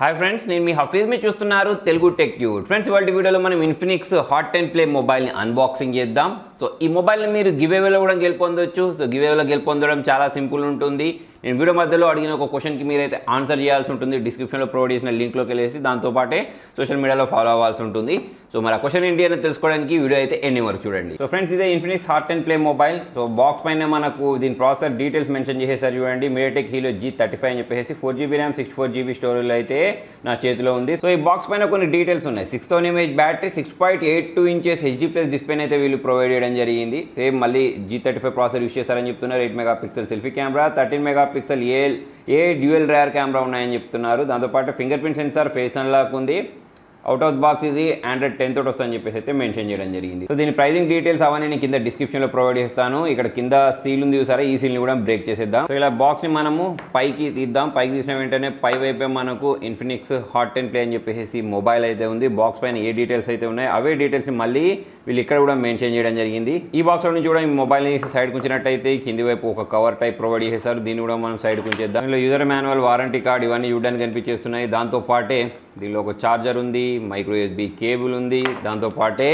Hi friends, నేను మీ హఫీజ్ మీ చూస్తున్నారు Telugu tech tube. Friends, ఇవాళ వీడియోలో మనం ఇన్ఫినిక్స్ హాట్ 10 ప్లే మొబైల్ని అన్బాక్సింగ్ చేద్దాం. సో ఈ మొబైల్ని మీరు గివ్ అవేలో కూడా గెలుపొందొచ్చు. సో గివ్ అవేలో గెలుపొందడం చాలా సింపుల్ ఉంటుంది. నేను వీడియో మధ్యలో అడిగిన ఒక క్వశ్చన్కి మీరైతే ఆన్సర్ చేయాల్సి ఉంటుంది. డిస్క్రిప్షన్లో ప్రొవైడ్ చేసిన లింక్లోకి వెళ్ళేసి దాంతోపాటే సోషల్ మీడియాలో ఫాలో అవ్వాల్సి ఉంటుంది. సో మరి ఆ క్వశ్చన్ ఏంటి అని తెలుసుకోవడానికి వీడియో అయితే ఎండింగ్ వరకు చూడండి. సో ఫ్రెండ్స్, ఇదే Infinix hot 10 play mobile. So box పైన మనకు దీని ప్రాసెసర్ డీటెయిల్స్ మెన్షన్ చేసేసారు చూడండి. మీడియాటెక్ హీలో G35 అని చెప్పేసి 4GB ర్యామ్ 64GB స్టోరేజ్లో అయితే నా చేతిలో ఉంది. సో ఈ బాక్స్ పైన కొన్ని డీటెయిల్స్ ఉన్నాయి. 6000 mAh బ్యాటరీ, 6.82 inches HD+ డిస్ప్లేని అయితే వీళ్ళు ప్రొవైడ్ చేయడం జరిగింది. సేమ్ మళ్ళీ G35 ప్రాసెసర్ యూస్ చేశారని చెప్తున్నారు. 8 MP సెల్ఫీ కెమెరా, 13 MP ఏ డ్యూయల్ రేర్ కెమెరా ఉన్నాయని చెప్తున్నారు. దాంతోపాటు finger print censor, face unlock ఉంది. అవుట్ ఆఫ్ బాక్స్ ఇది Android 10 తోటి వస్తుందని చెప్పేసి అయితే మెన్షన్ చేయడం జరిగింది. సో దీని ప్రైజింగ్ డీటెయిల్స్ అవన్నీ నేను కింద డిస్క్రిప్షన్లో ప్రొవైడ్ చేస్తాను. ఇక్కడ కింద సీల్ ఉంది చూసారా, ఈ సీల్ని కూడా బ్రేక్ చేసేద్దాం. సో ఇలా బాక్స్ని మనము పైకి తీద్దాం. పైకి తీసిన వెంటనే పై వైపే మనకు ఇన్ఫినిక్స్ హాట్ 10 ప్లే అని చెప్పేసి మొబైల్ అయితే ఉంది. బాక్స్ పైన ఏ డీటెయిల్స్ అయితే ఉన్నాయి అవే డీటెయిల్స్ని మళ్ళీ వీళ్ళు ఇక్కడ కూడా మెన్షన్ చేయడం జరిగింది. ఈ బాక్స్లో నుంచి కూడా ఈ మొబైల్ని సైడ్కి ఉంచినట్టయితే కింది వైపు ఒక కవర్ టైప్ ప్రొవైడ్ చేశారు. దీన్ని కూడా మనం సైడ్కి ఉంచేద్దాం. దీనిలో యూజర్ మాన్యువల్, వారంటీ కార్డ్ ఇవన్నీ చూడడానికి కనిపించేస్తున్నాయి. దాంతోపాటే దీనిలో ఒక ఛార్జర్ ఉంది, మైక్రో USB కేబుల్ ఉంది. దాంతోపాటే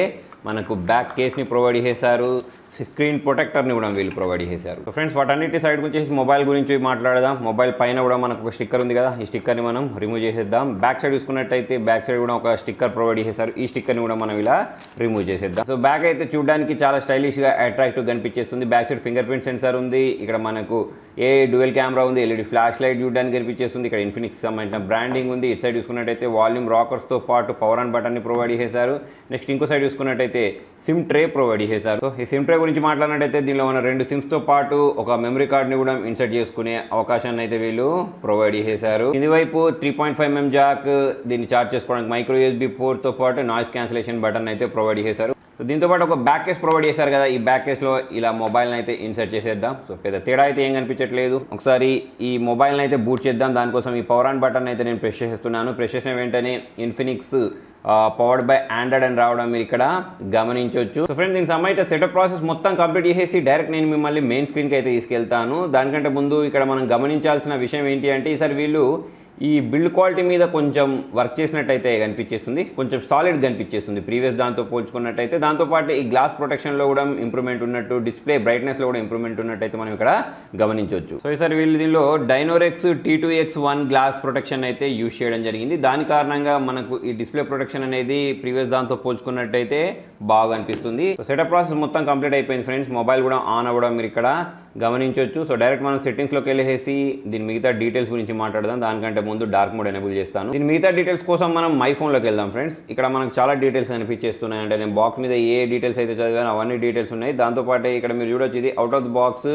మనకు బ్యాక్ కేస్ని ప్రొవైడ్ చేశారు. స్క్రీన్ ప్రొటెక్టర్ని కూడా వీళ్ళు ప్రొవైడ్ చేశారు. సో ఫ్రెండ్స్, వాటన్నిటి సైడ్ గురించి మొబైల్ గురించి మాట్లాడదాం. మొబైల్ పైన కూడా మనకు ఒక స్టిక్కర్ ఉంది కదా, ఈ స్టిక్కర్ని మనం రిమూవ్ చేసేద్దాం. బ్యాక్ సైడ్ చూసుకున్నట్టయితే బ్యాక్ సైడ్ కూడా ఒక స్టిక్కర్ ప్రొవైడ్ చేశారు. ఈ స్టిక్కర్ని కూడా మనం ఇలా రిమూవ్ చేసేద్దాం. సో బ్యాక్ అయితే చూడడానికి చాలా స్టైలిష్గా అట్రాక్టివ్ కనిపించేస్తుంది. Back side finger print sensor ఉంది. ఇక్కడ మనకు డ్యూయల్ కెమెరా ఉంది. LED ఫ్లాష్ లైట్ చూడడానికి కనిపించేస్తుంది. ఇక్కడ ఇన్ఫినిక్స్ సంబంధించిన బ్రాండింగ్ ఉంది. ఇటు సైడ్ చూసుకున్నట్టయితే వాల్యూమ్ రాకర్స్తో పాటు పవర్ ఆన్ బటన్ని ప్రొవైడ్ చేశారు. నెక్స్ట్ ఇంకో సైడ్ చూసుకున్నట్టయితే సిమ్ ట్రే ప్రొవైడ్ చేశారు. సో ఈ సిమ్ ట్రే గురించి మాట్లాడినట్టయితే దీనిలో మన 2 సిమ్స్తో పాటు ఒక మెమరీ కార్డ్ని కూడా ఇన్సర్ట్ చేసుకునే అవకాశాన్ని అయితే వీళ్ళు ప్రొవైడ్ చేశారు. ఇది వైపు 3.5mm జాక్, దీన్ని ఛార్జ్ చేసుకోవడానికి మైక్రో USB పోర్ట్తో పాటు నాయిస్ క్యాన్సిలేషన్ బటన్ అయితే ప్రొవైడ్ చేశారు. సో దీంతో పాటు ఒక బ్యాక్ కేస్ ప్రొవైడ్ చేశారు కదా, ఈ బ్యాక్ కేస్లో ఇలా మొబైల్ని అయితే ఇన్సర్ట్ చేసేద్దాం. సో పెద్ద తేడా అయితే ఏం కనిపించట్లేదు. ఒకసారి ఈ మొబైల్ని అయితే బూట్ చేద్దాం. దానికోసం ఈ పవర్ ఆన్ బటన్ అయితే నేను ప్రెస్ చేస్తున్నాను. ప్రెస్ చేసిన వెంటనే ఇన్ఫినిక్స్ పవర్డ్ బై ఆండ్రాయిడ్ అని రావడం మీరు ఇక్కడ గమనించవచ్చు. సో ఫ్రెండ్స్, దీనికి సంబంధించిన సెటప్ ప్రాసెస్ మొత్తం కంప్లీట్ చేసేసి డైరెక్ట్ నేను మిమ్మల్ని మెయిన్ స్క్రీన్కి అయితే తీసుకెళ్తాను. దానికంటే ముందు ఇక్కడ మనం గమనించాల్సిన విషయం ఏంటి అంటే, ఈసారి వీళ్ళు ఈ బిల్డ్ క్వాలిటీ మీద కొంచెం వర్క్ చేసినట్టయితే కనిపించేస్తుంది. కొంచెం సాలిడ్ కనిపించేస్తుంది ప్రీవియస్ దాంతో పోల్చుకున్నట్టయితే. దాంతోపాటు ఈ గ్లాస్ ప్రొటెక్షన్లో కూడా ఇంప్రూవ్మెంట్ ఉన్నట్టు, డిస్ప్లే బ్రైట్నెస్లో కూడా ఇంప్రూవ్మెంట్ ఉన్నట్టయితే మనం ఇక్కడ గమనించవచ్చు. సో ఈసారి వీళ్ళు దీనిలో డైనోరెక్స్ T2X1 గ్లాస్ ప్రొటెక్షన్ అయితే యూజ్ చేయడం జరిగింది. దాని కారణంగా మనకు ఈ డిస్ప్లే ప్రొటెక్షన్ అనేది ప్రీవియస్ దాంతో పోల్చుకున్నట్టయితే బాగా అనిపిస్తుంది. సో సెటప్ ప్రాసెస్ మొత్తం కంప్లీట్ అయిపోయింది ఫ్రెండ్స్. మొబైల్ కూడా ఆన్ అవ్వడం మీరు ఇక్కడ గమనించవచ్చు. సో డైరెక్ట్ మనం సెట్టింగ్స్లోకి వెళ్ళేసి దీని మిగతా డీటెయిల్స్ గురించి మాట్లాడదాం. దానికంటే ముందు డార్క్ మోడ్ ఎనేబుల్ చేస్తాను. దీని మిగతా డీటెయిల్స్ కోసం మనం మై ఫోన్లోకి వెళ్దాం ఫ్రెండ్స్. ఇక్కడ మనకు చాలా డీటెయిల్స్ కనిపించేస్తున్నాయి. అంటే నేను బాక్స్ మీద ఏ డీటెయిల్స్ అయితే చదివానో అవన్నీ డీటెయిల్స్ ఉన్నాయి. దాంతోపాటు ఇక్కడ మీరు చూడొచ్చు, ఇది out of the box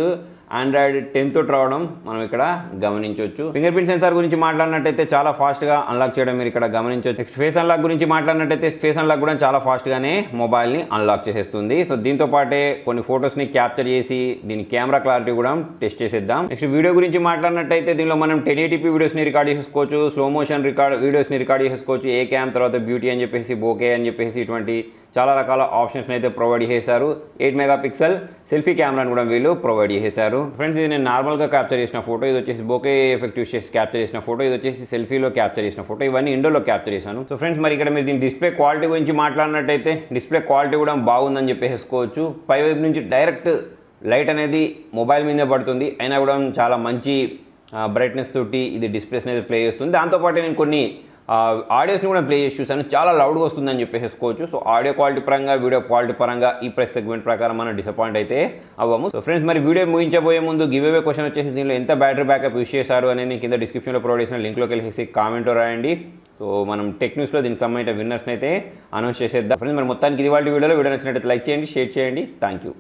Android 10 తోటి రావడం మనం ఇక్కడ గమనించవచ్చు. ఫింగర్ ప్రింట్ సెన్సార్ గురించి మాట్లాడినట్టయితే చాలా ఫాస్ట్గా అన్లాక్ చేయడం మీరు ఇక్కడ గమనించవచ్చు. నెక్స్ట్ ఫేస్ అన్లాక్ గురించి మాట్లాడినట్టయితే ఫేస్ అన్లాక్ కూడా చాలా ఫాస్ట్గానే మొబైల్ని అన్లాక్ చేసేస్తుంది. సో దీంతో పాటే కొన్ని ఫొటోస్ని క్యాప్చర్ చేసి దీని కెమెరా క్లారిటీ కూడా టెస్ట్ చేసేద్దాం. నెక్స్ట్ వీడియో గురించి మాట్లాడినట్టయితే దీనిలో మనం 1080p వీడియోస్ని రికార్డ్ చేసుకోవచ్చు, స్లో మోషన్ వీడియోస్ని రికార్డ్ చేసుకోవచ్చు, ఏ క్యామ్, తర్వాత బ్యూటీ అని చెప్పేసి, బోకే అని చెప్పేసి ఇటువంటి చాలా రకాల ఆప్షన్స్ని అయితే ప్రొవైడ్ చేశారు. 8 MP సెల్ఫీ కెమెరాని కూడా వీళ్ళు ప్రొవైడ్ చేశారు. ఫ్రెండ్స్, ఇది నేను నార్మల్గా క్యాప్చర్ చేసిన ఫోటో, ఇది వచ్చేసి బోకే ఎఫెక్ట్ యూస్ చేసి క్యాప్చర్ చేసిన ఫోటో, ఇది వచ్చేసి సెల్ఫీలో క్యాప్చర్ చేసిన ఫోటో, ఇవన్నీ ఇండోర్లో క్యాప్చర్ చేశాను. సో ఫ్రెండ్స్, మరి ఇక్కడ మీరు దీని డిస్ప్లే క్వాలిటీ గురించి మాట్లాడినట్టయితే డిస్ప్లే క్వాలిటీ కూడా బాగుందని చెప్పేసుకోవచ్చు. పై వైపు నుంచి డైరెక్ట్ లైట్ అనేది మొబైల్ మీదే పడుతుంది, అయినా కూడా చాలా మంచి బ్రైట్నెస్ తోటి ఇది డిస్ప్లేస్ అనేది ప్లే చేస్తుంది. దాంతోపాటు నేను కొన్ని ఆడియోస్ని కూడా ప్లే చేసి చూసాను, చాలా లౌడ్గా వస్తుందని చెప్పేసుకోవచ్చు. సో ఆడియో క్వాలిటీ పరంగా, వీడియో క్వాలిటీ పరంగా ఈ ప్రైస్ సెగ్మెంట్ ప్రకారం మనం డిసప్పాయింట్ అయితే అవ్వము. సో ఫ్రెండ్స్, మరి వీడియో ముగించబోయే ముందు గివ్ అవే క్వశ్చన్ వచ్చేసి దీనిలో ఎంత బ్యాటరీ బ్యాకప్ యూస్ చేశారు అనేది కింద డిస్క్రిప్షన్లో ప్రొవైడ్ చేసిన లింక్లోకి వెళ్ళేసి కామెంట్లో రాయండి. సో మనం టెక్ న్యూస్లో దీనికి సంబంధించిన విన్నర్స్ని అయితే అనౌన్స్ చేసేద్దాం. ఫ్రెండ్స్, మరి మొత్తానికి ఇది వాళ్ళ వీడియో నచ్చినట్లయితే లైక్ చేయండి, షేర్ చేయండి. Thank you.